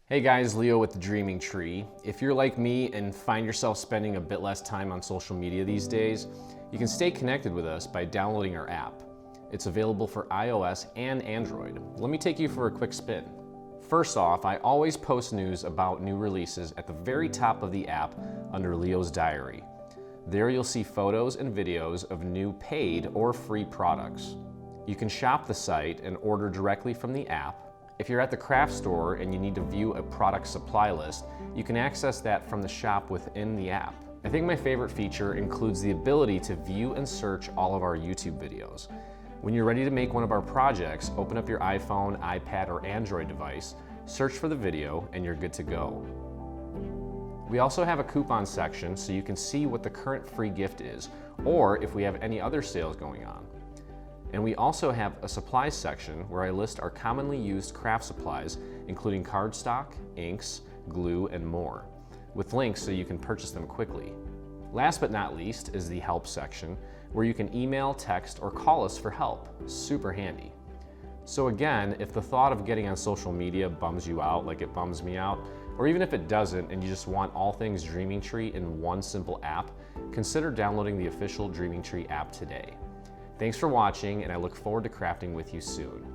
Hey guys, Leo with The Dreaming Tree. If you're like me and find yourself spending a bit less time on social media these days, you can stay connected with us by downloading our app. It's available for iOS and Android. Let me take you for a quick spin. First off, I always post news about new releases at the very top of the app under Leo's Diary. There you'll see photos and videos of new paid or free products. You can shop the site and order directly from the app. If you're at the craft store and you need to view a product supply list, you can access that from the shop within the app. I think my favorite feature includes the ability to view and search all of our YouTube videos. When you're ready to make one of our projects, open up your iPhone, iPad, or Android device, search for the video, and you're good to go. We also have a coupon section so you can see what the current free gift is, or if we have any other sales going on. And we also have a supplies section where I list our commonly used craft supplies, including cardstock, inks, glue, and more, with links so you can purchase them quickly. Last but not least is the help section, where you can email, text, or call us for help. Super handy. So again, if the thought of getting on social media bums you out like it bums me out, or even if it doesn't and you just want all things Dreaming Tree in one simple app, consider downloading the official Dreaming Tree app today. Thanks for watching, and I look forward to crafting with you soon.